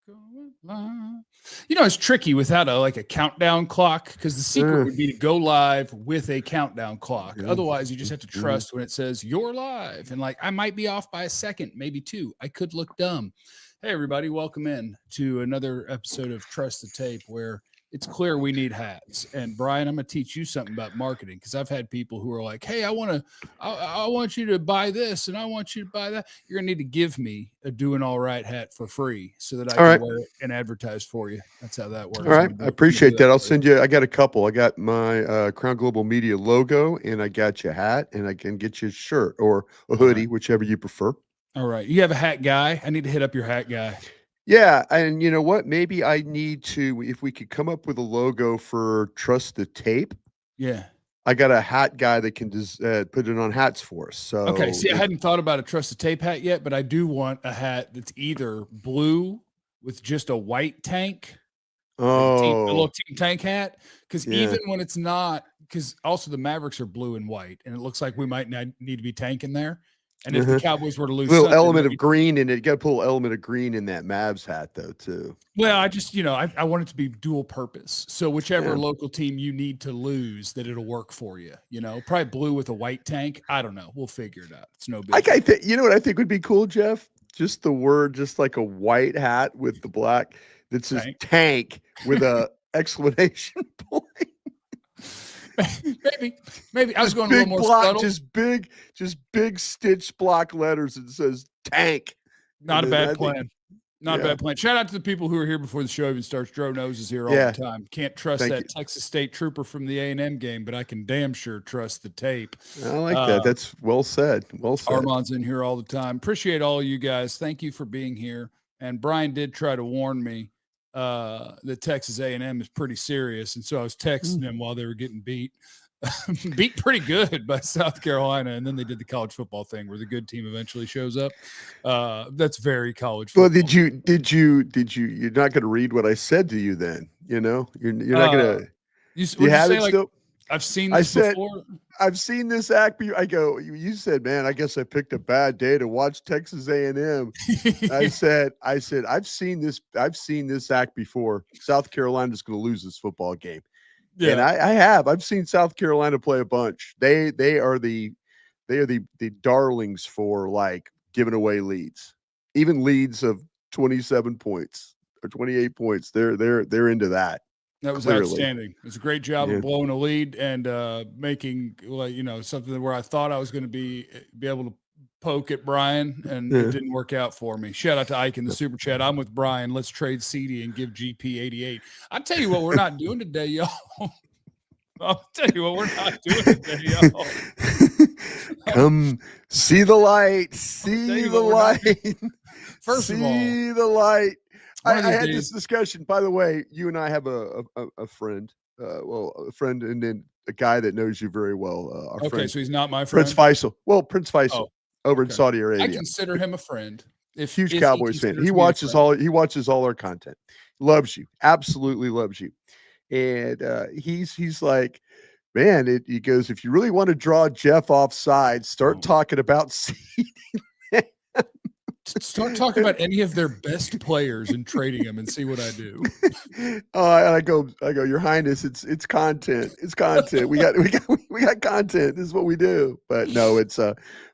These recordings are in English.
going live. You know, it's tricky without a countdown clock because the secret would be to go live with a countdown clock. Otherwise, you just have to trust when it says you're live. And I might be off by a second, maybe two. I could look dumb. Hey, everybody, welcome in to another episode of Trust the Tape where it's clear we need hats. And Brian, I'm going to teach you something about marketing because I've had people who are like, hey, I want you to buy this and I want you to buy that. You're going to need to give me a Doing All Right hat for free so that I can wear it and advertise for you. That's how that works. All right. I appreciate that. I'll send you. I got a couple. I got my Crown Global Media logo and I got you a hat and I can get you a shirt or a hoodie, whichever you prefer. All right. You have a hat guy? I need to hit up your hat guy. Yeah, and you know what? Maybe I need to, if we could come up with a logo for Trust the Tape. Yeah. I got a hat guy that can put it on hats for us. So okay, see, I hadn't thought about a Trust the Tape hat yet, but I do want a hat that's either blue with just a white tank, a little team tank hat, because even when it's not, because also the Mavericks are blue and white, and it looks like we might need to be tanking there. And if the Cowboys were to lose, a little element of green in it. You got to put a little element of green in that Mavs hat, though, too. Well, I just, I want it to be dual purpose. So whichever local team you need to lose, that it'll work for you. Probably blue with a white tank. I don't know. We'll figure it out. It's no big. You know what I think would be cool, Jeff? Just the word, just like a white hat with the black that says tank with a exclamation point. Maybe I was going a little more subtle. Just big stitched block letters that says tank. Not a bad plan. Not a bad plan. Shout out to the people who are here before the show even starts. Dro Nose is here all the time. Can't trust that Texas State trooper from the A&M game, but I can damn sure trust the tape. I like that. That's well said. Well said. Armand's in here all the time. Appreciate all you guys. Thank you for being here. And Brian did try to warn me that Texas A&M is pretty serious, and so I was texting them while they were getting beat pretty good by South Carolina, and then they did the college football thing where the good team eventually shows up. That's very college football. Well, did you? You're not going to read what I said to you then. You're not going to. You have it still. I've seen this before. I've seen this act. I go, you said, man, I guess I picked a bad day to watch Texas A&M. I said, I've seen this act before. South Carolina's going to lose this football game. Yeah. And I have. I've seen South Carolina play a bunch. They are the darlings for giving away leads. Even leads of 27 points or 28 points. They're into that. That was outstanding. It was a great job of blowing a lead and making something where I thought I was going to be able to poke at Brian, and it didn't work out for me. Shout out to Ike in the super chat. I'm with Brian. Let's trade CD and give GP 88. I'll tell you what we're not doing today, y'all. I'll tell you what we're not doing today, y'all. Come see the light. See the light. First of all, see the light. I had this discussion. By the way, you and I have a friend, a friend, and then a guy that knows you very well. Our friend, so he's not my friend. Prince Faisal. Well, Prince Faisal over in Saudi Arabia. I consider him a friend. Huge Cowboys fan. He watches all our content. Loves you. Absolutely loves you. And he's like, man, he goes, if you really want to draw Jeff offside, start talking about seeding. Start talking about any of their best players and trading them and see what I do. I go, Your Highness, it's content. It's content. We got content. This is what we do. But no,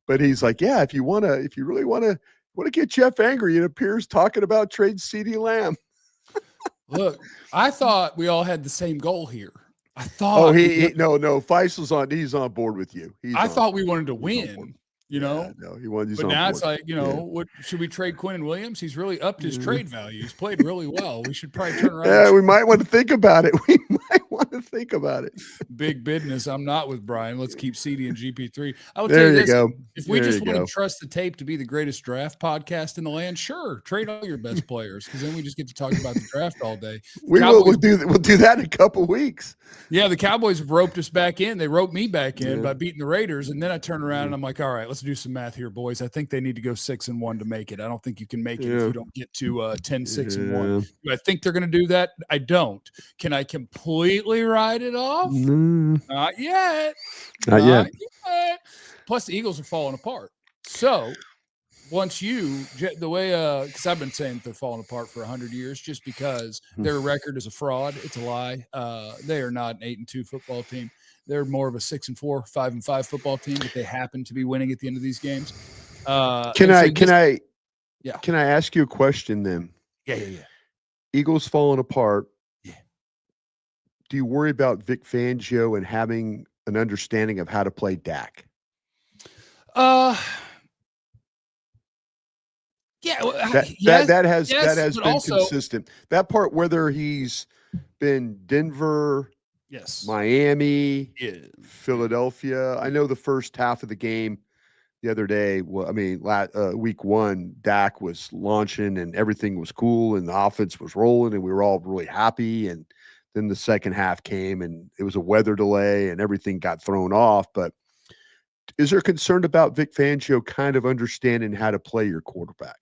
but he's like, yeah, if you really want to get Jeff angry, it appears talking about trade CeeDee Lamb. Look, I thought we all had the same goal here. I thought. Oh, no. Faisal's he's on board with you. I thought we wanted to win. No, he wanted. But now it's like, what should we trade Quennin Williams? He's really upped his trade value. He's played really well. We should probably turn around. Yeah, we might want to think about it. Big business. I'm not with Brian. Let's keep CD and GP3. I will tell you this. Go. If we just want to trust the tape to be the greatest draft podcast in the land, sure, trade all your best players, because then we just get to talk about the draft all day. We'll do that in a couple weeks. Yeah, the Cowboys have roped us back in. They roped me back in by beating the Raiders, and then I turn around and I'm like, all right, let's do some math here, boys. I think they need to go 6-1 to make it. I don't think you can make it if you don't get to 10-6-1. Do I think they're going to do that? I don't. Can I completely write it off? Not yet. Not yet. Plus, the Eagles are falling apart. So the way, because I've been saying they're falling apart for 100 years, just because their record is a fraud. It's a lie. They are not an 8-2 football team. They're more of a 6-4, 5-5 football team, but they happen to be winning at the end of these games. Can I Yeah. ask you a question then? Yeah. Eagles falling apart. Yeah. Do you worry about Vic Fangio and having an understanding of how to play Dak? Yeah, that has been also, consistent. That part, whether he's been Denver, Miami, Philadelphia. I know the first half of the game the other day. Well, I mean, week one, Dak was launching and everything was cool and the offense was rolling and we were all really happy. And then the second half came and it was a weather delay and everything got thrown off. But is there concern about Vic Fangio kind of understanding how to play your quarterback?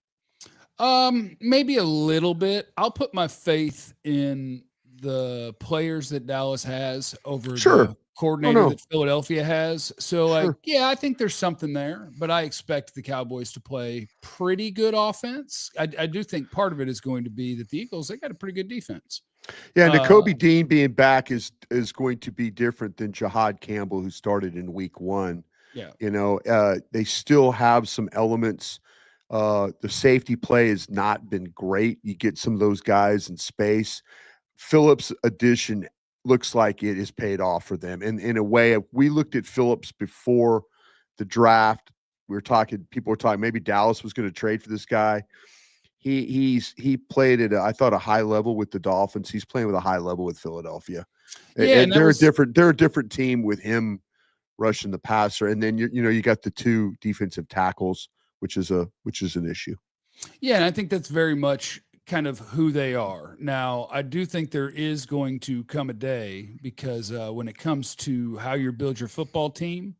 Maybe a little bit. I'll put my faith in the players that Dallas has over the coordinator that Philadelphia has. So, I think there's something there, but I expect the Cowboys to play pretty good offense. I do think part of it is going to be that the Eagles, they got a pretty good defense. Yeah, and Nakobe Dean being back is going to be different than Jahad Campbell, who started in week one. Yeah. You know, they still have some elements. The safety play has not been great. You get some of those guys in space. Phillips' addition looks like it is paid off for them. And in a way, we looked at Phillips before the draft. People were talking, maybe Dallas was going to trade for this guy. He played at, I thought, a high level with the Dolphins. He's playing with a high level with Philadelphia. Yeah, and they're a different team with him rushing the passer. And then you got the two defensive tackles, which is an issue. Yeah, and I think that's very much kind of who they are. Now, I do think there is going to come a day, because when it comes to how you build your football team,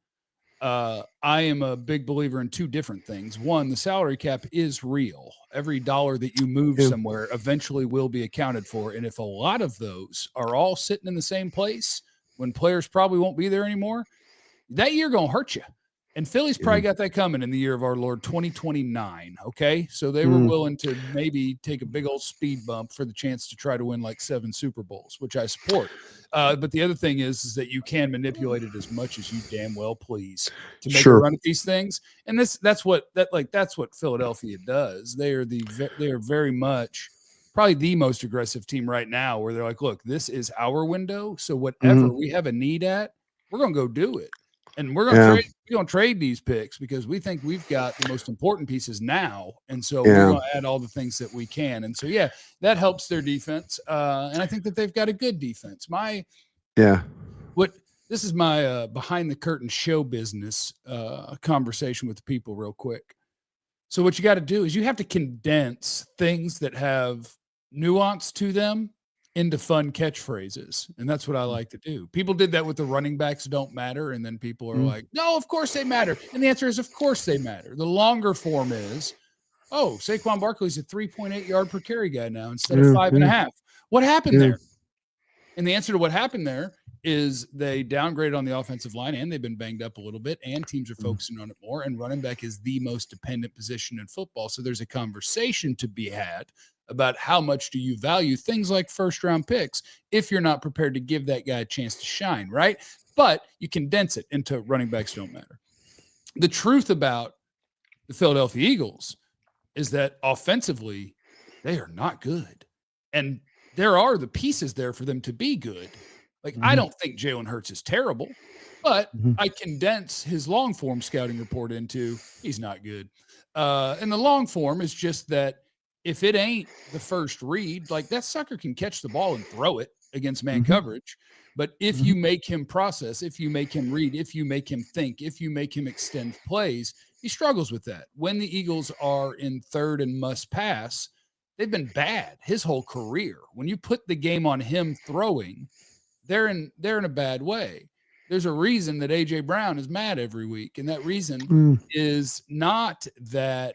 I am a big believer in two different things. One, the salary cap is real. Every dollar that you move somewhere eventually will be accounted for. And if a lot of those are all sitting in the same place when players probably won't be there anymore, that year going to hurt you. And Philly's probably got that coming in the year of our Lord 2029. Okay. So they were willing to maybe take a big old speed bump for the chance to try to win like 7 Super Bowls, which I support. But the other thing is that you can manipulate it as much as you damn well please to make a run at these things. And that's what Philadelphia does. They are very much probably the most aggressive team right now, where they're like, look, this is our window. So whatever we have a need at, we're going to go do it. And we're going to trade these picks because we think we've got the most important pieces now. And so we're going to add all the things that we can. And so, that helps their defense. And I think that they've got a good defense. This is my behind the curtain show business conversation with the people real quick. So what you got to do is you have to condense things that have nuance to them into fun catchphrases. And that's what I like to do. People did that with the running backs don't matter. And then people are like, no, of course they matter. And the answer is, of course they matter. The longer form is, Saquon Barkley's a 3.8 yard per carry guy now instead of 5.5. What happened there? And the answer to what happened there is they downgraded on the offensive line, and they've been banged up a little bit, and teams are focusing on it more. And running back is the most dependent position in football. So there's a conversation to be had about how much do you value things like first-round picks if you're not prepared to give that guy a chance to shine, right? But you condense it into running backs don't matter. The truth about the Philadelphia Eagles is that offensively, they are not good. And there are the pieces there for them to be good. Like, I don't think Jalen Hurts is terrible, but I condense his long-form scouting report into he's not good. And the long form is just that if it ain't the first read, like that sucker can catch the ball and throw it against man coverage. But if you make him process, if you make him read, if you make him think, if you make him extend plays, he struggles with that. When the Eagles are in third and must pass, they've been bad his whole career. When you put the game on him throwing, they're in a bad way. There's a reason that A.J. Brown is mad every week. And that reason is not that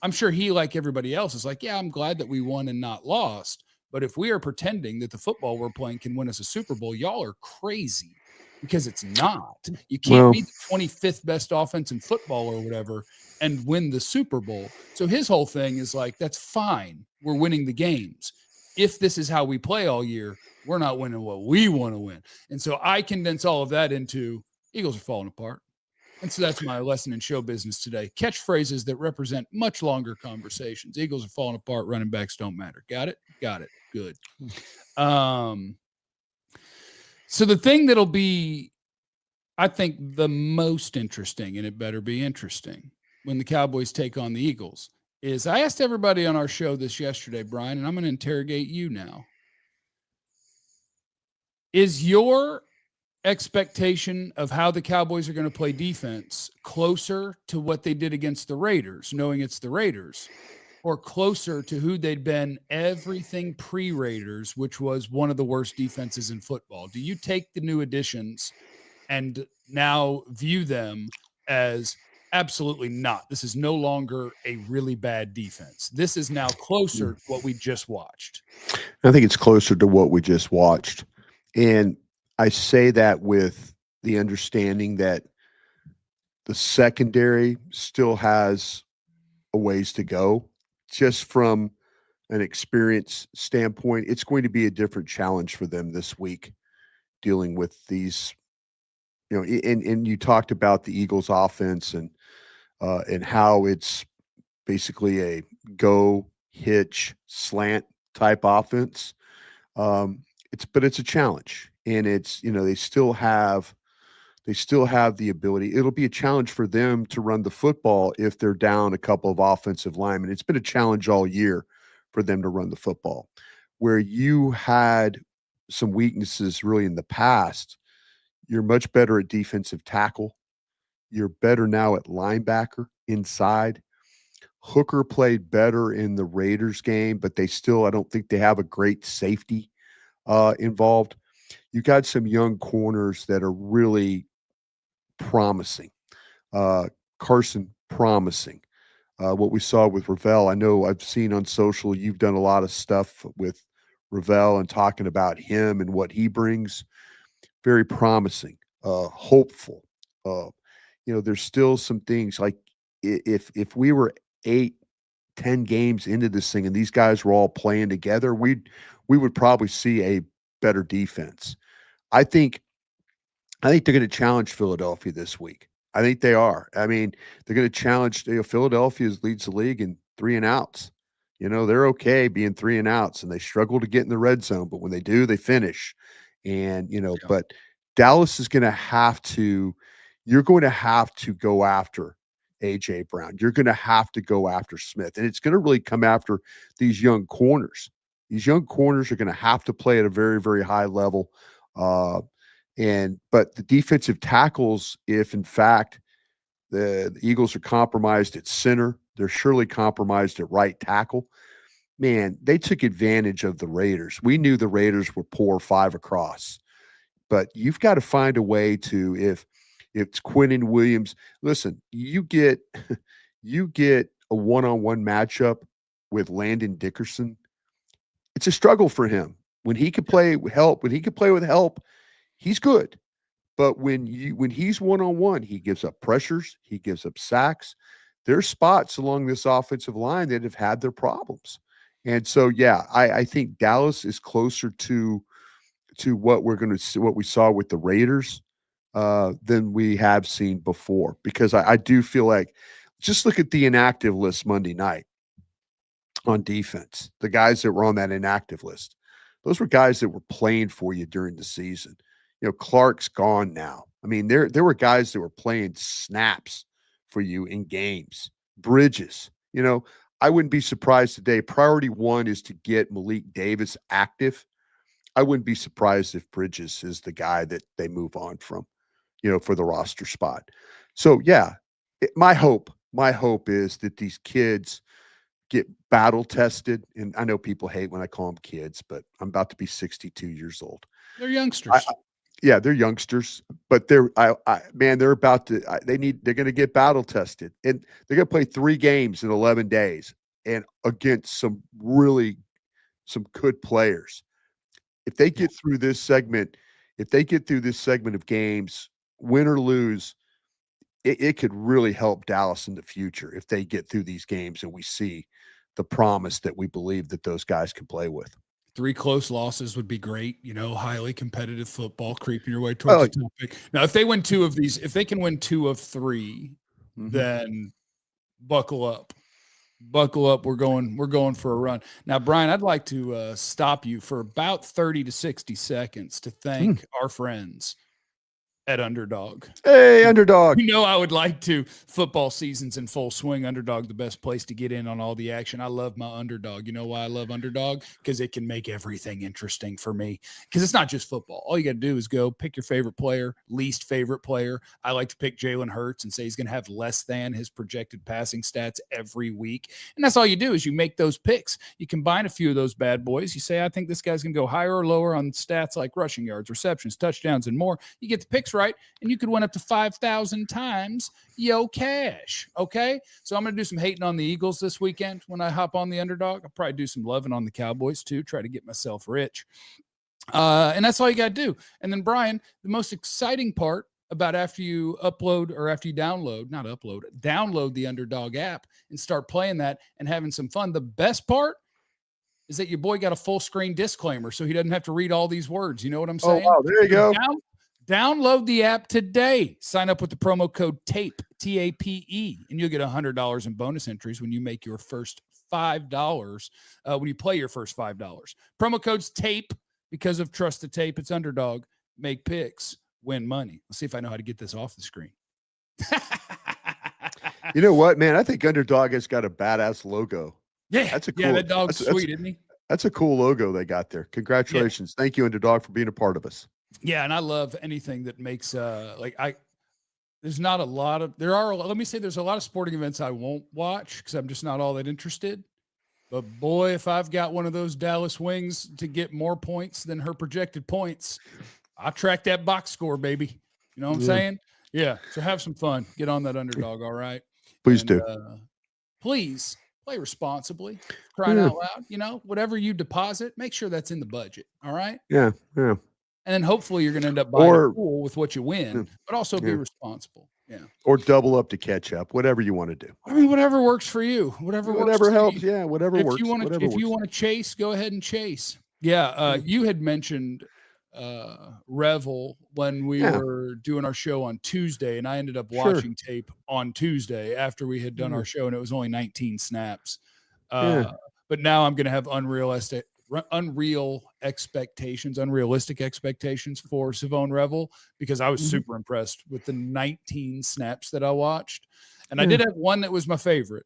I'm sure he, like everybody else, is like, I'm glad that we won and not lost. But if we are pretending that the football we're playing can win us a Super Bowl, y'all are crazy, because it's not. You can't be the 25th best offense in football or whatever and win the Super Bowl. So his whole thing is like, that's fine. We're winning the games. If this is how we play all year, we're not winning what we want to win. And so I condense all of that into Eagles are falling apart. And so that's my lesson in show business today. Catchphrases that represent much longer conversations. Eagles are falling apart. Running backs don't matter. Got it? Got it. Good. So the thing that'll be, I think, the most interesting, and it better be interesting, when the Cowboys take on the Eagles, is I asked everybody on our show this yesterday, Bryan, and I'm going to interrogate you now. Is your expectation of how the Cowboys are going to play defense closer to what they did against the Raiders, knowing it's the Raiders, or closer to who they'd been everything pre-Raiders, which was one of the worst defenses in football? Do you take the new additions and now view them as absolutely not? This is no longer a really bad defense. This is now closer to what we just watched. I think it's closer to what we just watched. And I say that with the understanding that the secondary still has a ways to go. Just from an experience standpoint, it's going to be a different challenge for them this week, dealing with these, and you talked about the Eagles offense and how it's basically a go, hitch, slant type offense. It's a challenge, and it's, they still have the ability. It'll be a challenge for them to run the football if they're down a couple of offensive linemen. It's been a challenge all year for them to run the football. Where you had some weaknesses really in the past, you're much better at defensive tackle. You're better now at linebacker inside. Hooker played better in the Raiders game, but I don't think they have a great safety involved. You got some young corners that are really promising. Carson, promising. What we saw with Revel, I know I've seen on social, you've done a lot of stuff with Revel and talking about him and what he brings. Very promising, hopeful. There's still some things like if we were 8-10 games into this thing and these guys were all playing together, we would probably see a better defense. I think they're going to challenge Philadelphia this week. I think they are. I mean, they're going to challenge. Philadelphia leads the league in 3 and outs. They're okay being 3 and outs, and they struggle to get in the red zone, but when they do, they finish. And but Dallas is going to have to. You're going to have to go after AJ Brown. You're going to have to go after Smith, and it's going to really come after these young corners. These young corners are going to have to play at a very, very high level. But the defensive tackles, if in fact the Eagles are compromised at center, they're surely compromised at right tackle. Man, they took advantage of the Raiders. We knew the Raiders were poor 5 across, but you've got to find a way to, if it's Quennin Williams, listen, you get a one-on-one matchup with Landon Dickerson. It's a struggle for him. When he could play with help, he's good. But when he's one-on-one, he gives up pressures, he gives up sacks. There's spots along this offensive line that have had their problems. And so, I think Dallas is closer to what we're going to see, what we saw with the Raiders, than we have seen before. Because I do feel like, just look at the inactive list Monday night on defense. The guys that were on that inactive list, those were guys that were playing for you during the season. Clark's gone now. I mean, there were guys that were playing snaps for you in games. Bridges, I wouldn't be surprised today. Priority 1 is to get Malik Davis active. I wouldn't be surprised if Bridges is the guy that they move on from, for the roster spot. So my hope is that these kids get battle tested. And I know people hate when I call them kids, but I'm about to be 62 years old. They're youngsters. They're youngsters, but they're about to. They're going to get battle tested, and they're going to play 3 games in 11 days, and against some good players. If they get through this segment, of games, win or lose, it could really help Dallas in the future if they get through these games and we see the promise that we believe that those guys can play with. 3 close losses would be great. Highly competitive football creeping your way towards the top pick. Now, if they win 2 of these, if they can win 2 of 3, then buckle up. Buckle up. We're going for a run. Now, Brian, I'd like to stop you for about 30 to 60 seconds to thank our friends at Underdog. Hey, Underdog. I would like to. Football season's in full swing. Underdog, the best place to get in on all the action. I love my Underdog. You know why I love Underdog? Because it can make everything interesting for me. Because it's not just football. All you got to do is go pick your favorite player, least favorite player. I like to pick Jalen Hurts and say he's going to have less than his projected passing stats every week. And that's all you do is you make those picks. You combine a few of those bad boys. You say, I think this guy's going to go higher or lower on stats like rushing yards, receptions, touchdowns, and more. You get the picks right, and you could win up to 5,000 times yo cash. Okay, so I'm going to do some hating on the Eagles this weekend when I hop on the Underdog. I'll probably do some loving on the Cowboys too, try to get myself rich. And that's all you got to do. And then, Brian, the most exciting part about after you download the Underdog app and start playing that and having some fun, the best part is that your boy got a full screen disclaimer so he doesn't have to read all these words. You know what I'm saying? Oh, wow, there you go. Download the app today. Sign up with the promo code TAPE, TAPE, and you'll get $100 in bonus entries when you make your first $5, when you play your first $5. Promo code's TAPE because of Trust the Tape. It's Underdog. Make picks, win money. Let's see if I know how to get this off the screen. You know what, man? I think Underdog has got a badass logo. Yeah, that's a cool. Yeah, that dog's sweet, isn't he? That's a cool logo they got there. Congratulations. Yeah. Thank you, Underdog, for being a part of us. Yeah, and I love anything that makes there's a lot of sporting events I won't watch because I'm just not all that interested. But boy, if I've got one of those Dallas Wings to get more points than her projected points, I'll track that box score, baby. You know what I'm saying? Yeah. So have some fun. Get on that Underdog, all right? Please do. Please play responsibly. Crying out loud. Whatever you deposit, make sure that's in the budget. All right? Yeah. Yeah. And then hopefully you're going to end up buying a pool with what you win, but also be responsible. Yeah. Or double up to catch up, whatever you want to do. I mean, whatever works for you. Whatever helps. You. Yeah. Whatever works. You want to chase, go ahead and chase. Yeah. You had mentioned Revel when we were doing our show on Tuesday, and I ended up watching tape on Tuesday after we had done our show, and it was only 19 snaps. But now I'm going to have unrealistic expectations for Shavon Revel because I was super impressed with the 19 snaps that I watched. And I did have one that was my favorite.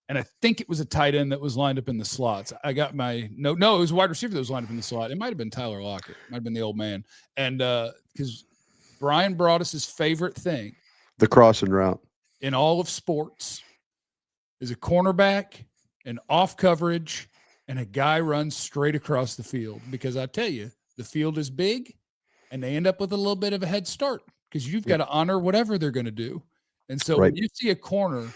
And I think it was a tight end that was lined up in the slots. I got my no, it was a wide receiver that was lined up in the slot. It might have been Tyler Lockett. It might have been the old man. And because Bryan Broaddus' favorite thing, the crossing route in all of sports, is a cornerback, an off coverage, and a guy runs straight across the field. Because I tell you, the field is big, and they end up with a little bit of a head start because you've got to honor whatever they're going to do. And so when you see a corner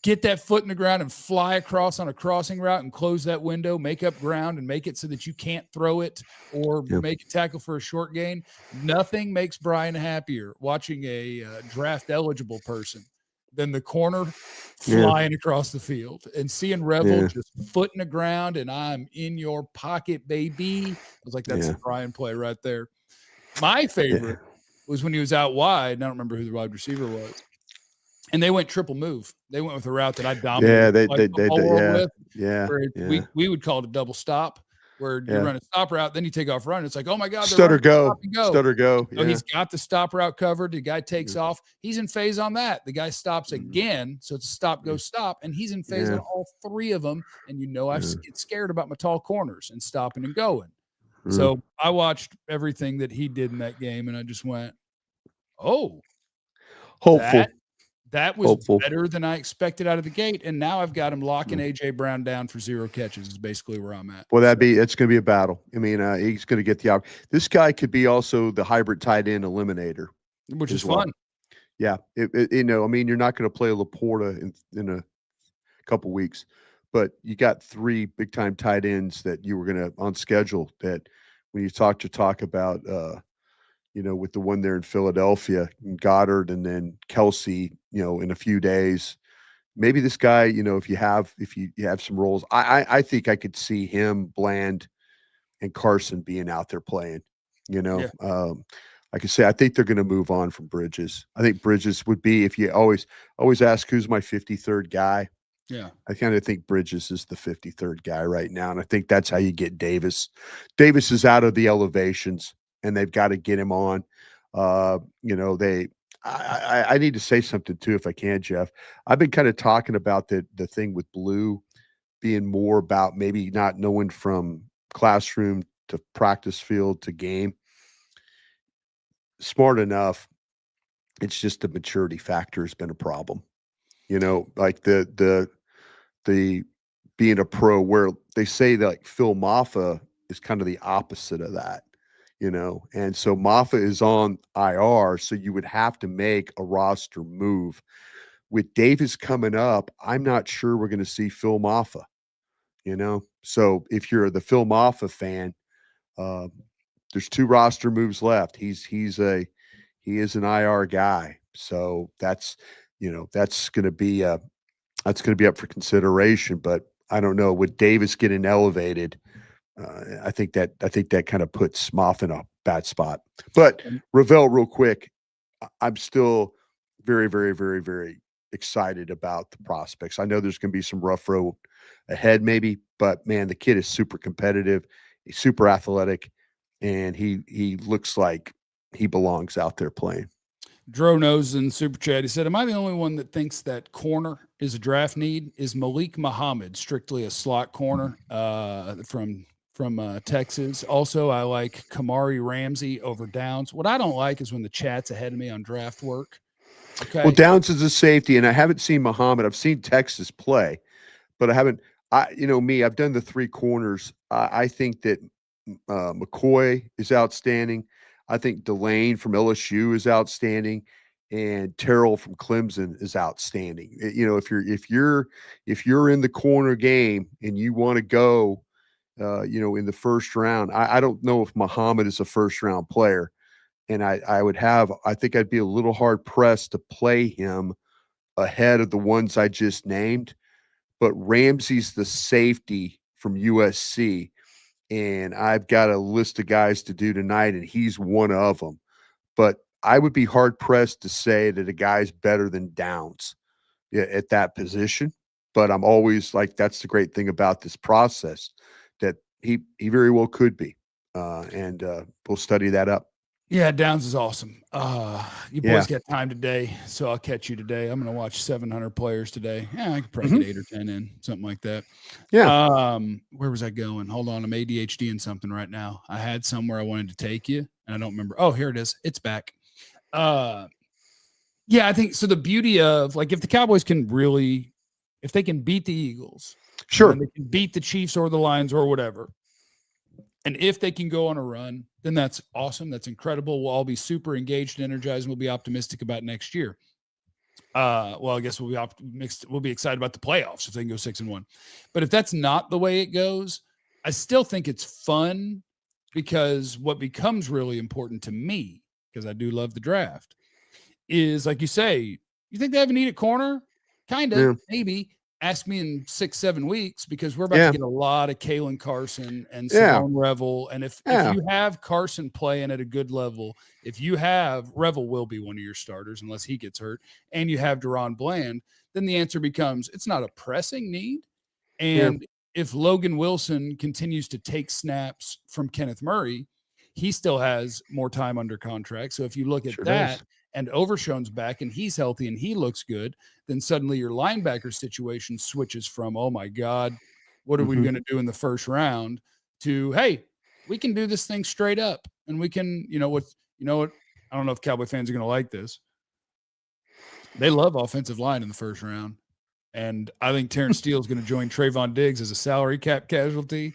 get that foot in the ground and fly across on a crossing route and close that window, make up ground and make it so that you can't throw it or make a tackle for a short gain, nothing makes Brian happier watching a draft eligible person than the corner flying across the field and seeing Revel just foot in the ground and I'm in your pocket, baby. I was like, that's a Brian play right there. My favorite was when he was out wide. I don't remember who the wide receiver was. And they went triple move. They went with a route that I dominated. We would call it a double stop, where you run a stop route, then you take off running. It's like, oh my God, stutter go. So he's got the stop route covered. The guy takes off. He's in phase on that. The guy stops again, so it's a stop, go, stop, and he's in phase on all three of them. And I get scared about my tall corners and stopping and going. So I watched everything that he did in that game, and I just went, oh, hopeful. That was better than I expected out of the gate, and now I've got him locking AJ Brown down for 0 catches. Is basically where I'm at. Well, it's going to be a battle. I mean, he's going to get the out. This guy could be also the hybrid tight end eliminator, which is fun. Yeah, I mean, you're not going to play Laporta in a couple weeks, but you got 3 big time tight ends that you were going to on schedule. That when you talk about with the one there in Philadelphia, and Goddard, and then Kelsey, in a few days. Maybe this guy, if you have some roles, I think I could see him, Bland, and Carson being out there playing. Yeah. Like I say, I think they're going to move on from Bridges. I think Bridges would be, if you always ask who's my 53rd guy. Yeah. I kind of think Bridges is the 53rd guy right now, and I think that's how you get Davis. Davis is out of the elevations, and they've got to get him on. I need to say something too, if I can, Jeff. I've been kind of talking about the thing with Blue being more about maybe not knowing from classroom to practice field to game. Smart enough. It's just the maturity factor has been a problem. Like the being a pro, where they say that like Phil Maffa is kind of the opposite of that, and so Maffa is on IR, so you would have to make a roster move. With Davis coming up, I'm not sure we're going to see Phil Maffa, so if you're the Phil Maffa fan, there's 2 roster moves left. He is an IR guy, so that's going to be up for consideration. But I don't know, with Davis getting elevated, I think that kind of puts Moff in a bad spot. But Revel, real quick, I'm still very, very, very, very excited about the prospects. I know there's going to be some rough road ahead, maybe, but man, the kid is super competitive, he's super athletic, and he looks like he belongs out there playing. Dro knows in Super Chat, he said, am I the only one that thinks that corner is a draft need? Is Malik Muhammad strictly a slot corner from Texas? Also, I like Kamari Ramsey over Downs. What I don't like is when the chat's ahead of me on draft work. Okay. Well, Downs is a safety, and I haven't seen Muhammad. I've seen Texas play, but I haven't. I've done the 3 corners. I think that McCoy is outstanding. I think Delane from LSU is outstanding, and Terrell from Clemson is outstanding. If you're in the corner game and you want to go, in the first round, I don't know if Muhammad is a first round player, and I think I'd be a little hard pressed to play him ahead of the ones I just named. But Ramsey's the safety from USC. And I've got a list of guys to do tonight, and he's one of them. But I would be hard-pressed to say that a guy's better than Downs at that position. But I'm always like, that's the great thing about this process, that he very well could be. And we'll study that up. Yeah, Downs is awesome. You boys got time today, so I'll catch you today. I'm going to watch 700 players today. Yeah, I could probably get 8 or 10 in, something like that. Yeah. Where was I going? Hold on, I'm ADHD in something right now. I had somewhere I wanted to take you, and I don't remember. Oh, here it is. It's back. Yeah, I think so. The beauty of, like, if the Cowboys can really, if they can beat the Eagles, sure, they can beat the Chiefs or the Lions or whatever, and if they can go on a run, then that's awesome. That's incredible. We'll all be super engaged and energized, and we'll be optimistic about next year. Well, I guess we'll be excited about the playoffs if they can go 6-1. But if that's not the way it goes, I still think it's fun, because what becomes really important to me, because I do love the draft, is, like you say, you think they have a need at corner? Kind of, maybe. Ask me in 6-7 weeks, because we're about to get a lot of Kalen Carson and Shavon Revel. And if you have Carson playing at a good level, if you have Revel will be one of your starters unless he gets hurt, and you have Deron Bland, then the answer becomes it's not a pressing need. And if Logan Wilson continues to take snaps from Kenneth Murray, he still has more time under contract. So if you look at that, and Overshown's back and he's healthy and he looks good, then suddenly your linebacker situation switches from, oh my God, what are we going to do in the first round, to, hey, we can do this thing straight up, and we can, you know what, I don't know if Cowboy fans are going to like this. They love offensive line in the first round. And I think Terrence Steele is going to join Trayvon Diggs as a salary cap casualty.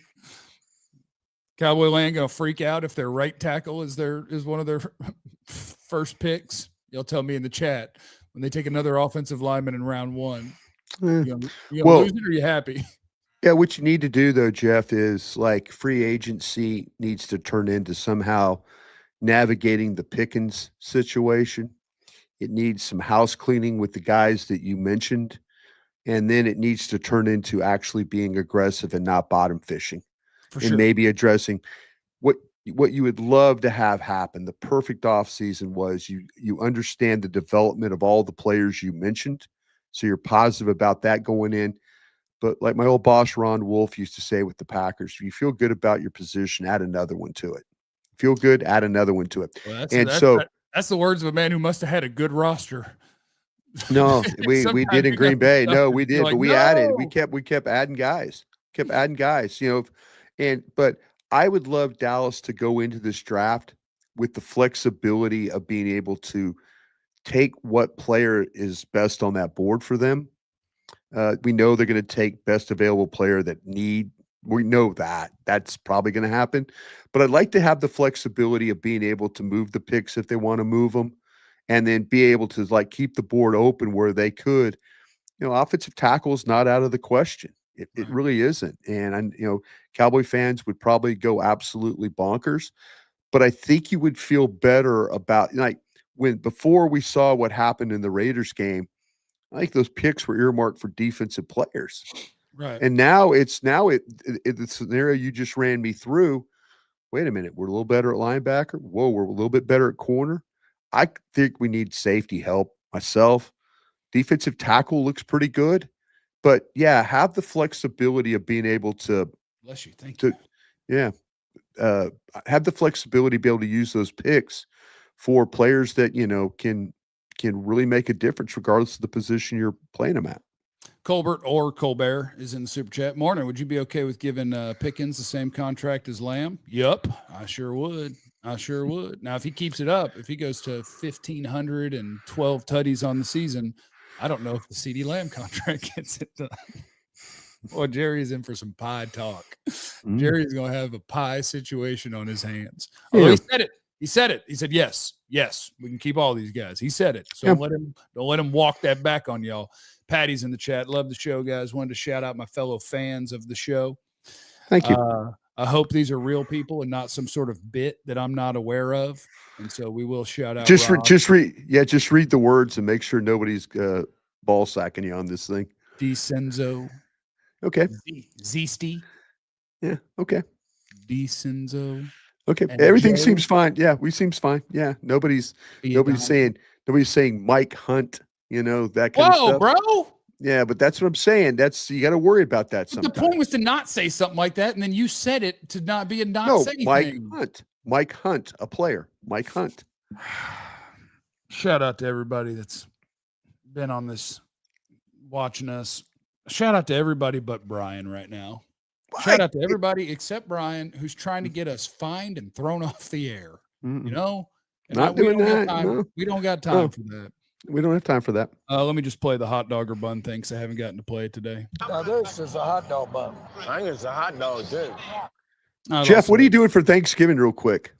Cowboy land going to freak out if their right tackle is one of their first picks. You'll tell me in the chat when they take another offensive lineman in round 1. You gonna lose it, or are you happy? Yeah, what you need to do though, Jeff, is like free agency needs to turn into somehow navigating the Pickens situation. It needs some house cleaning with the guys that you mentioned. And then it needs to turn into actually being aggressive and not bottom fishing, For and sure. maybe addressing what you would love to have happen. The perfect offseason was you understand the development of all the players you mentioned. So you're positive about that going in. But like my old boss, Ron Wolf, used to say with the Packers, if you feel good about your position, add another one to it. Feel good, add another one to it. Well, that's the words of a man who must have had a good roster. No, we did in Green Bay. No, we did, like, but we added. We kept adding guys. Kept adding guys. But I would love Dallas to go into this draft with the flexibility of being able to take what player is best on that board for them. We know they're going to take best available player that need. We know that's probably going to happen, but I'd like to have the flexibility of being able to move the picks if they want to move them, and then be able to like keep the board open where they could. Offensive tackle is not out of the question. It really isn't, and Cowboy fans would probably go absolutely bonkers, but I think you would feel better about before we saw what happened in the Raiders game. I think those picks were earmarked for defensive players. Right. And now the scenario you just ran me through. Wait a minute. We're a little better at linebacker. Whoa, we're a little bit better at corner. I think we need safety help myself. Defensive tackle looks pretty good. But yeah, have the flexibility of being able to bless you. Thank you. Yeah. Have the flexibility to be able to use those picks for players that, can really make a difference regardless of the position you're playing them at. Colbert is in the super chat. Morning. Would you be okay with giving Pickens the same contract as Lamb? Yup. I sure would. Now, if he keeps it up, if he goes to 1,512 tutties on the season, I don't know if the CD Lamb contract gets it done. Well, Jerry's in for some pie talk. Jerry's going to have a pie situation on his hands. Although he said it. He said, yes, we can keep all these guys. He said it. So don't let him walk that back on y'all. Patty's in the chat. Love the show, guys. Wanted to shout out my fellow fans of the show. Thank you. I hope these are real people and not some sort of bit that I'm not aware of. And so we will shout out. Just read the words and make sure nobody's ball sacking you on this thing. DeCenzo. Okay. Zeesty. Yeah. Okay. DeCenzo. Okay. Everything seems fine. Yeah, seems fine. Yeah. Nobody's saying Mike Hunt, that kind of stuff. Whoa, bro. Yeah, but that's what I'm saying. You got to worry about that sometimes. The point was to not say something like that, and then you said it to not be a say thing. Mike Hunt, a player. Mike Hunt. Shout out to everybody that's been on this, watching us. Shout out to everybody but Brian right now. Shout out to everybody except Brian, who's trying to get us fined and thrown off the air. Not doing that. No. We don't got time for that. We don't have time for that. Let me just play the hot dog or bun thing, because I haven't gotten to play it today. Now this is a hot dog bun. I think it's a hot dog too. Jeff, what are you doing for Thanksgiving real quick?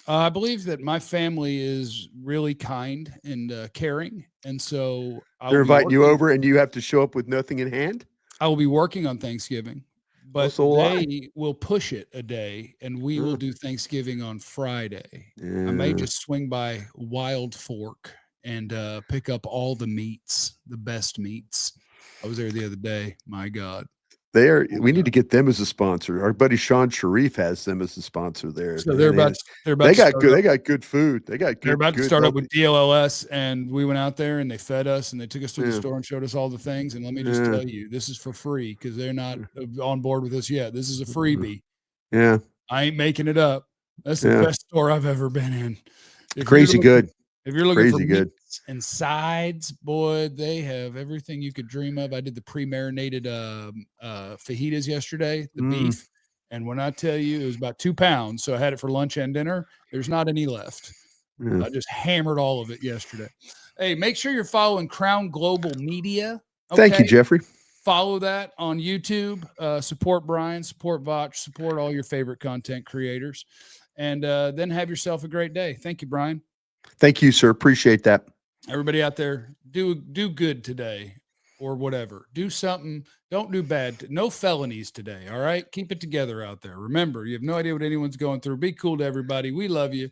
I believe that my family is really kind and caring. And so they're inviting you over and you have to show up with nothing in hand? I will be working on Thanksgiving. But they will push it a day, and we will do Thanksgiving on Friday. I may just swing by Wild Fork and pick up all the meats, the best meats. I was there the other day. My God. We need to get them as a sponsor. Our buddy Sean Sharif has them as a sponsor there. So they got good food. They're about to start up with DLLS, and we went out there and they fed us and they took us to the store and showed us all the things. And let me just tell you, this is for free because they're not on board with us yet. This is a freebie. Yeah. I ain't making it up. That's the best store I've ever been in. Crazy good. If you're looking for meats and sides, boy, they have everything you could dream of. I did the pre-marinated fajitas yesterday, the beef. And when I tell you it was about 2 pounds, so I had it for lunch and dinner, there's not any left. I just hammered all of it yesterday. Hey, make sure you're following Crown Global Media. Okay? Thank you, Jeffrey. Follow that on YouTube. Support Brian, support Vach, support all your favorite content creators. And then have yourself a great day. Thank you, Brian. Thank you, sir. Appreciate that. Everybody out there, do good today or whatever. Do something. Don't do bad. No felonies today, all right? Keep it together out there. Remember, you have no idea what anyone's going through. Be cool to everybody. We love you.